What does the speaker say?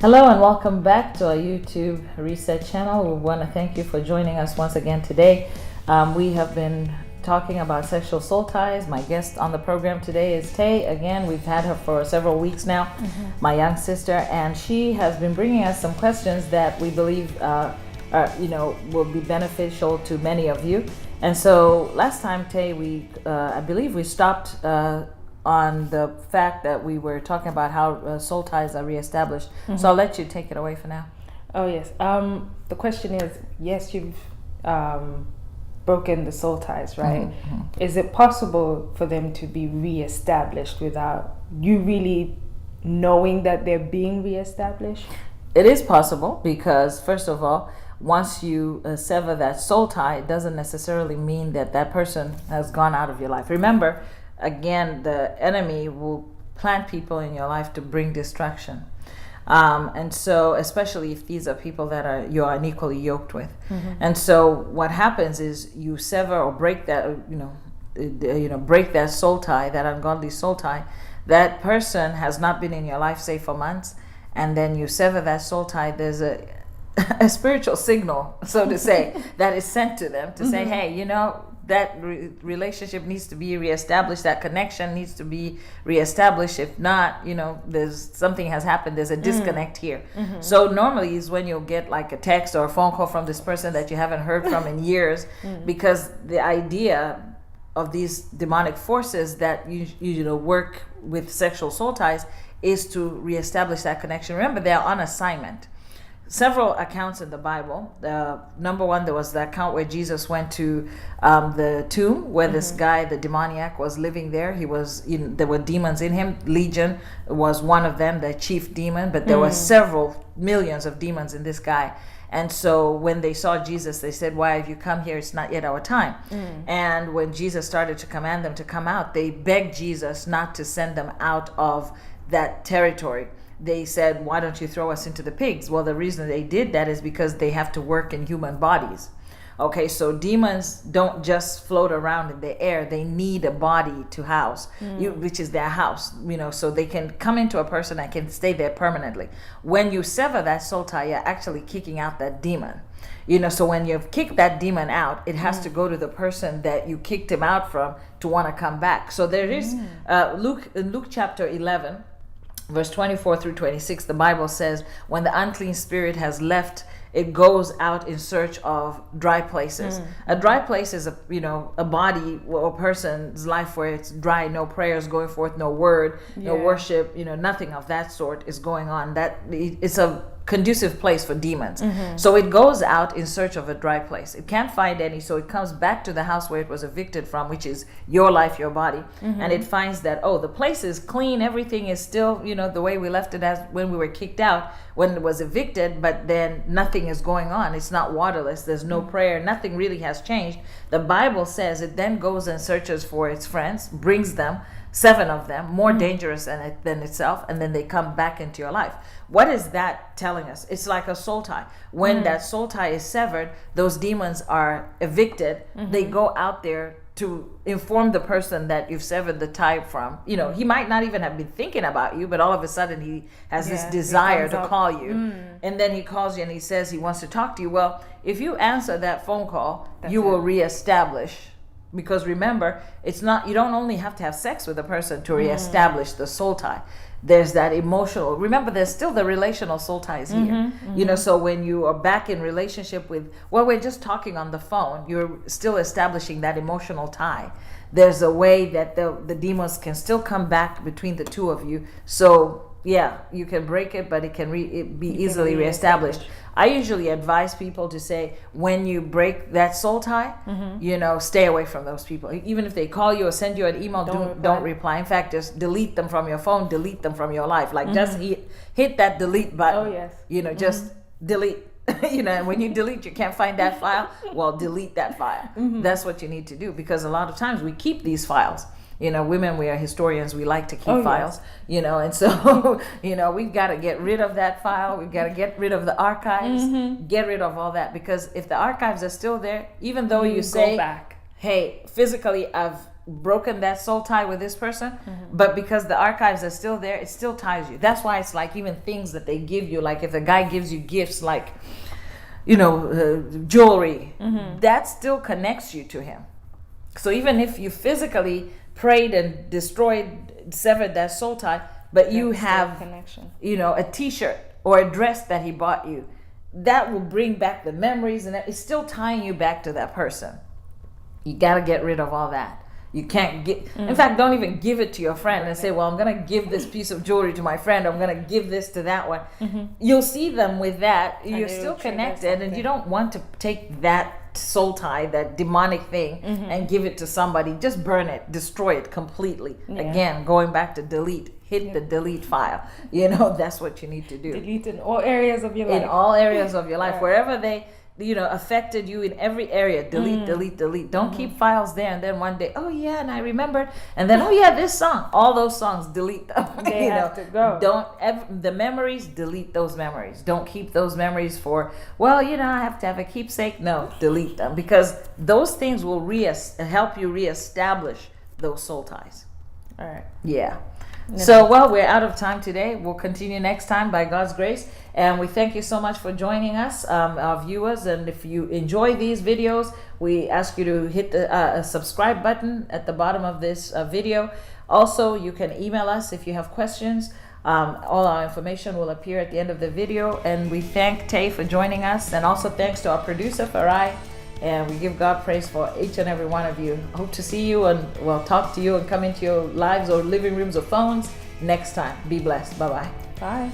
Hello and welcome back to our YouTube Reset channel. We want to thank you for joining us once again today. We have been talking about sexual soul ties. My guest on the program today is Tay. Again, we've had her for several weeks now, my young sister, and she has been bringing us some questions that we believe will be beneficial to many of you. And so last time, Tay, I believe we stopped on the fact that we were talking about how soul ties are reestablished. So I'll let you take it away for now. Oh, yes. The question is, yes, you've broken the soul ties, right? Is it possible for them to be reestablished without you really knowing that they're being reestablished? It is possible because, first of all, once you sever that soul tie, it doesn't necessarily mean that that person has gone out of your life. Remember, again, the enemy will plant people in your life to bring destruction. And so, especially if these are people that you are unequally yoked with. And so what happens is you sever or break that, break that soul tie, that ungodly soul tie. That person has not been in your life, say, for months, and then you sever that soul tie. There's a spiritual signal, so to say, that is sent to them to say, hey, that relationship needs to be reestablished. That connection needs to be reestablished. If not, there's something has happened. There's a disconnect here. So normally is when you'll get like a text or a phone call from this person that you haven't heard from in years, because the idea of these demonic forces that you work with sexual soul ties is to reestablish that connection. Remember, they're on assignment. Several accounts in the Bible. Number one, there was the account where Jesus went to the tomb where this guy, the demoniac, was living there. There were demons in him. Legion was one of them, the chief demon, but there were several millions of demons in this guy. And so when they saw Jesus, they said, why have you come here? It's not yet our time. And when Jesus started to command them to come out, they begged Jesus not to send them out of that territory. They said, why don't you throw us into the pigs? Well, the reason they did that is because they have to work in human bodies. Okay, so demons don't just float around in the air. They need a body to house, which is their house, so they can come into a person and can stay there permanently. When you sever that soul tie, you're actually kicking out that demon. So when you've kicked that demon out, it has to go to the person that you kicked him out from to want to come back. So there is Luke chapter 11, verse 24 through 26, the Bible says, when the unclean spirit has left, it goes out in search of dry places. A dry place is a body or a person's life where it's dry, no prayers going forth, no word, no worship, nothing of that sort is going on. That it's a conducive place for demons. So it goes out in search of a dry place. It can't find any, so it comes back to the house where it was evicted from, which is your life, your body. And it finds that, the place is clean, everything is still, the way we left it as when we were kicked out, when it was evicted, but then nothing is going on. It's not waterless, there's no prayer, nothing really has changed. The Bible says it then goes and searches for its friends, brings them, 7 of them, more dangerous than itself, and then they come back into your life. What is that telling us? It's like a soul tie. When that soul tie is severed, those demons are evicted. They go out there to inform the person that you've severed the tie from. He might not even have been thinking about you, but all of a sudden he has this desire to call you. And then he calls you and he says he wants to talk to you. Well, if you answer that phone call, you will reestablish. Because remember, it's not, you don't only have to have sex with a person to reestablish the soul tie. There's that emotional, remember, there's still the relational soul ties here. So when you are back in relationship with, we're just talking on the phone, you're still establishing that emotional tie. There's a way that the demons can still come back between the two of you. So you can break it, but it can be easily reestablished. I usually advise people to say, when you break that soul tie, stay away from those people. Even if they call you or send you an email, don't reply. In fact, just delete them from your phone, delete them from your life. Like just hit that delete button. Oh, yes. Just delete. And when you delete, you can't find that file. Well, delete that file. That's what you need to do, because a lot of times we keep these files. Women, we are historians. We like to keep files, and so, we've got to get rid of that file. We've got to get rid of the archives, get rid of all that, because if the archives are still there, even though you say, back. Hey, physically, I've broken that soul tie with this person, but because the archives are still there, it still ties you. That's why it's like even things that they give you, like if a guy gives you gifts like, jewelry, that still connects you to him. So even if you physically prayed and severed that soul tie, but you have connection, a t-shirt or a dress that he bought you, that will bring back the memories, and it's still tying you back to that person. You got to get rid of all that. You can't in fact, don't even give it to your friend and say, well, I'm going to give this piece of jewelry to my friend, I'm going to give this to that one. You'll see them with that, and you're still connected, and you don't want to take that soul tie, that demonic thing, and give it to somebody. Just burn it, destroy it completely. Again, going back to delete, hit the delete file. That's what you need to do. Delete in all areas of your life. In all areas of your life, wherever they affected you, in every area, delete. Don't keep files there, and then one day, oh yeah, and I remembered, and then, oh yeah, this song, all those songs, delete them. They have to go. Don't ever, the memories, delete those memories. Don't keep those memories for, well, I have to have a keepsake. No, delete them, because those things will help you reestablish those soul ties. All right. Yeah. So, well, we're out of time today. We'll continue next time by God's grace. And we thank you so much for joining us, our viewers. And if you enjoy these videos, we ask you to hit the subscribe button at the bottom of this video. Also, you can email us if you have questions. All our information will appear at the end of the video. And we thank Tay for joining us. And also thanks to our producer, Farai. And we give God praise for each and every one of you. Hope to see you, and we'll talk to you and come into your lives or living rooms or phones next time. Be blessed. Bye-bye. Bye.